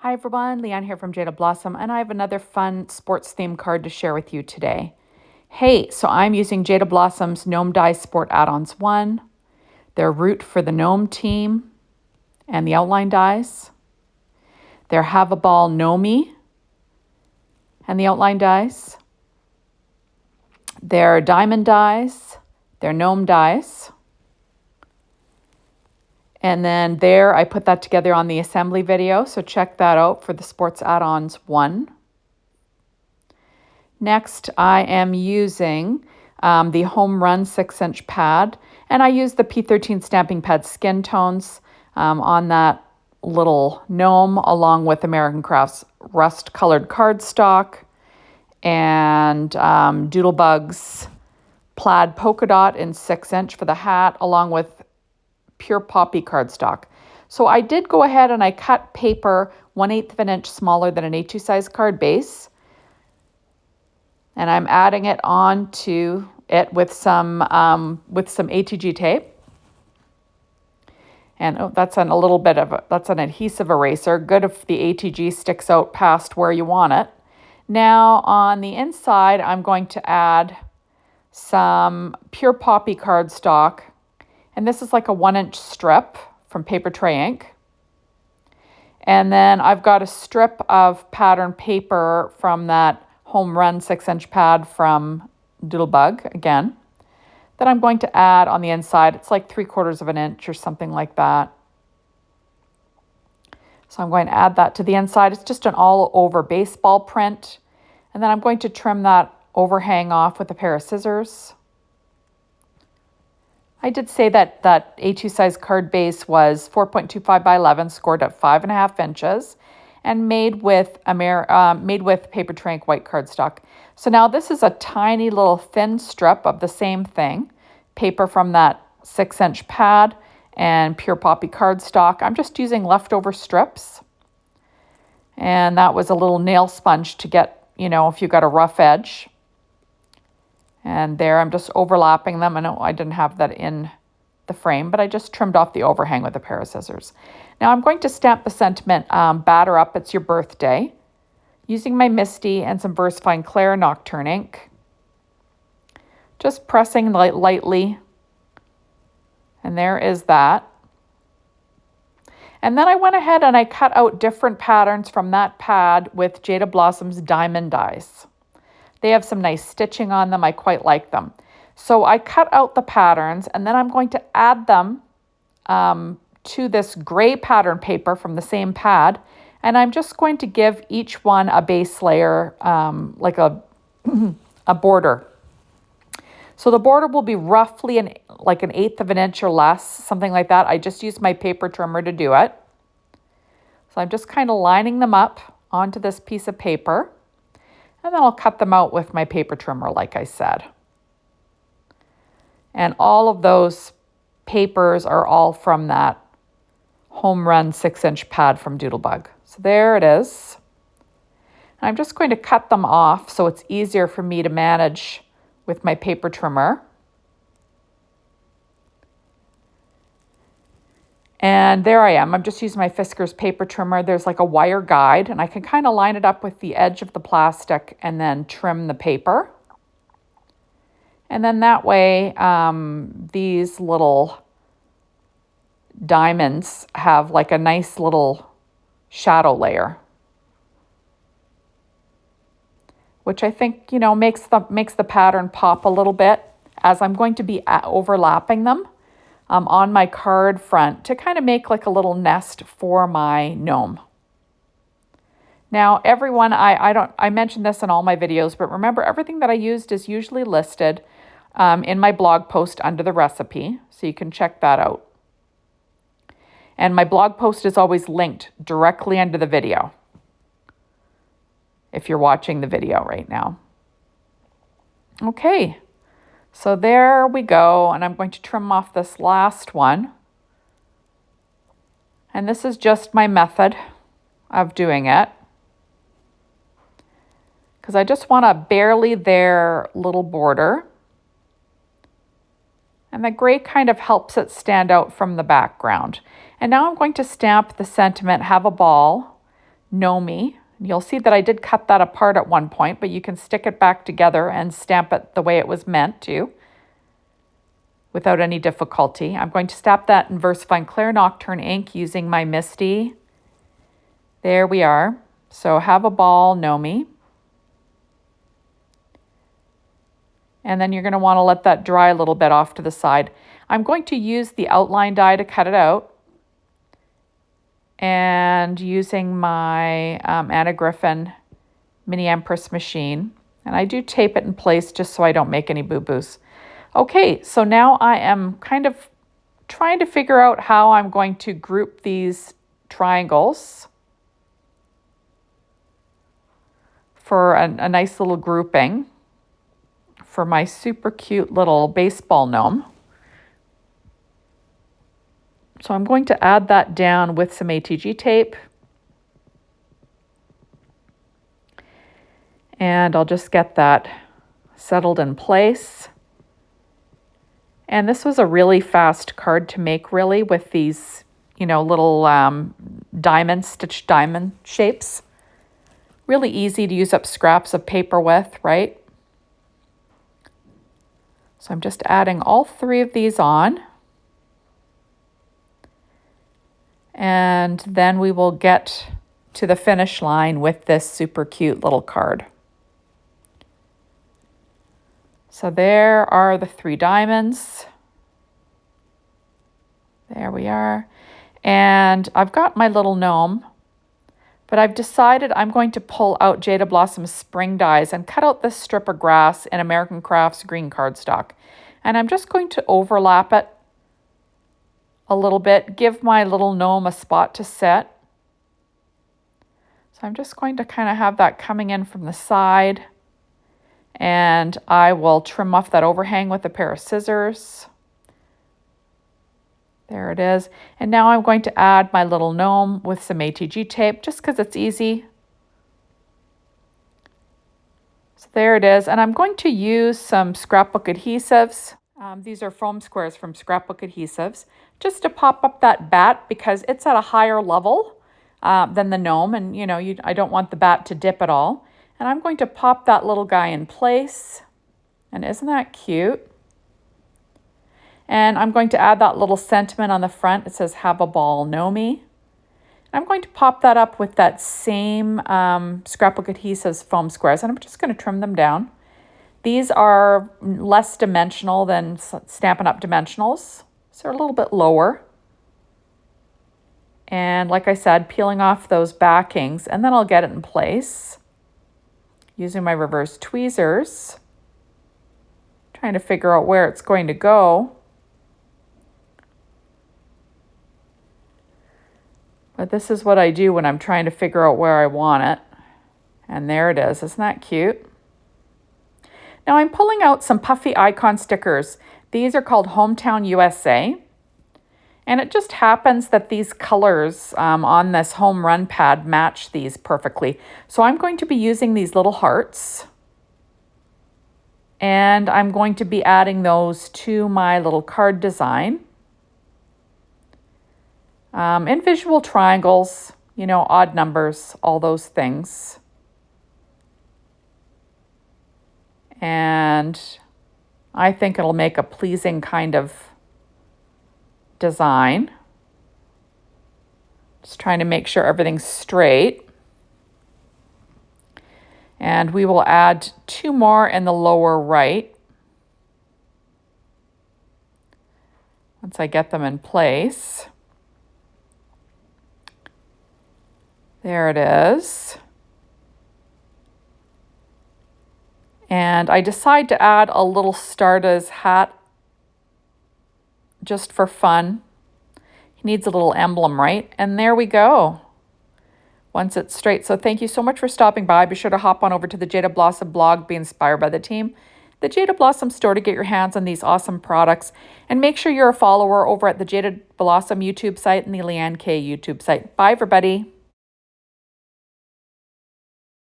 Hi everyone, Leanne here from Jada Blossom, and I have another fun sports themed card to share with you today. Hey, so I'm using Jada Blossom's Gnome Dice Sport Add-ons 1, their Root for the Gnome team, and the outline dies, their Have a Ball Gnomie, and the outline dies, their Diamond dies, their Gnome dies, and then there I put that together on the assembly video, so check that out for the Sports Add-ons 1. Next, I am using the Home Run 6-inch pad, and I use the P13 stamping pad skin tones on that little gnome, along with American Crafts rust-colored cardstock and Doodlebug's plaid polka dot in 6-inch for the hat, along with pure poppy cardstock. So I did go ahead and I cut paper 1/8 of an inch smaller than an A2 size card base. And I'm adding it onto it with some ATG tape. And that's an adhesive eraser. Good if the ATG sticks out past where you want it. Now on the inside, I'm going to add some pure poppy cardstock. And this is like a 1-inch strip from Paper Tray Ink. And then I've got a strip of pattern paper from that Home Run 6-inch pad from Doodlebug again, that I'm going to add on the inside. It's like 3/4 of an inch or something like that. So I'm going to add that to the inside. It's just an all over baseball print. And then I'm going to trim that overhang off with a pair of scissors. I did say that A2 size card base was 4.25 by 11, scored at 5.5 inches, and made with Paper Tray Ink white cardstock. So now this is a tiny little thin strip of the same thing, paper from that 6-inch pad and pure poppy cardstock. I'm just using leftover strips. And that was a little nail sponge to get, if you got a rough edge. And there I'm just overlapping them. I know I didn't have that in the frame, but I just trimmed off the overhang with a pair of scissors. Now I'm going to stamp the sentiment, Batter Up, It's Your Birthday, using my Misty and some VersaFine Clair Nocturne ink. Just pressing lightly. And there is that. And then I went ahead and I cut out different patterns from that pad with Jada Blossom's Diamond dies. They have some nice stitching on them. I quite like them. So I cut out the patterns, and then I'm going to add them to this gray pattern paper from the same pad. And I'm just going to give each one a base layer, like a border. So the border will be roughly like an 1/8 of an inch or less, something like that. I just used my paper trimmer to do it. So I'm just kind of lining them up onto this piece of paper. And then I'll cut them out with my paper trimmer, like I said. And all of those papers are all from that Home Run 6-inch pad from Doodlebug. So there it is. And I'm just going to cut them off so it's easier for me to manage with my paper trimmer. And there I am. I'm just using my Fiskars paper trimmer. There's like a wire guide, and I can kind of line it up with the edge of the plastic and then trim the paper. And then that way, these little diamonds have like a nice little shadow layer, which I think, makes the pattern pop a little bit, as I'm going to be overlapping them on my card front to kind of make like a little nest for my gnome. Now, everyone, I mentioned this in all my videos, but remember, everything that I used is usually listed in my blog post under the recipe, so you can check that out. And my blog post is always linked directly under the video, if you're watching the video right now. Okay. So there we go, and I'm going to trim off this last one. And this is just my method of doing it, because I just want a barely there little border. And the gray kind of helps it stand out from the background. And now I'm going to stamp the sentiment, Have a Ball, Gnomie. You'll see that I did cut that apart at one point, but you can stick it back together and stamp it the way it was meant to without any difficulty. I'm going to stamp that in VersaFine Clear Nocturne ink using my Misty. There we are. So have a ball, Gnomie. And then you're going to want to let that dry a little bit off to the side. I'm going to use the outline die to cut it out. And using my Anna Griffin Mini Empress machine. And I do tape it in place just so I don't make any boo-boos. Okay, so now I am kind of trying to figure out how I'm going to group these triangles for a nice little grouping for my super cute little baseball gnome. So I'm going to add that down with some ATG tape. And I'll just get that settled in place. And this was a really fast card to make, really, with these, you know, little stitched diamond shapes. Really easy to use up scraps of paper with, right? So I'm just adding all 3 of these on. And then we will get to the finish line with this super cute little card. So there are the 3 diamonds. There we are. And I've got my little gnome, but I've decided I'm going to pull out Jada Blossom's spring dies and cut out this strip of grass in American Crafts green cardstock. And I'm just going to overlap it a little bit, give my little gnome a spot to sit. So I'm just going to kind of have that coming in from the side. And I will trim off that overhang with a pair of scissors. There it is. And now I'm going to add my little gnome with some ATG tape just because it's easy. So there it is. And I'm going to use some scrapbook adhesives. These are foam squares from Scrapbook Adhesives, just to pop up that bat because it's at a higher level than the gnome. And, you know, I don't want the bat to dip at all. And I'm going to pop that little guy in place. And isn't that cute? And I'm going to add that little sentiment on the front. It says, have a ball, Gnomie. I'm going to pop that up with that same Scrapbook Adhesives foam squares. And I'm just going to trim them down. These are less dimensional than Stampin' Up! Dimensionals. So they're a little bit lower. And like I said, peeling off those backings. And then I'll get it in place using my reverse tweezers. Trying to figure out where it's going to go. But this is what I do when I'm trying to figure out where I want it. And there it is. Isn't that cute? Now I'm pulling out some puffy icon stickers. These are called Hometown USA. And it just happens that these colors on this home run pad match these perfectly. So I'm going to be using these little hearts. And I'm going to be adding those to my little card design. In visual triangles, you know, odd numbers, all those things. And I think it'll make a pleasing kind of design. Just trying to make sure everything's straight. And we will add 2 more in the lower right. Once I get them in place. There it is. And I decide to add a little Starda's hat just for fun. He needs a little emblem, right? And there we go. Once it's straight. So thank you so much for stopping by. Be sure to hop on over to the Jada Blossom blog, be inspired by the team, the Jada Blossom store to get your hands on these awesome products. And make sure you're a follower over at the Jada Blossom YouTube site and the Leanne K YouTube site. Bye, everybody.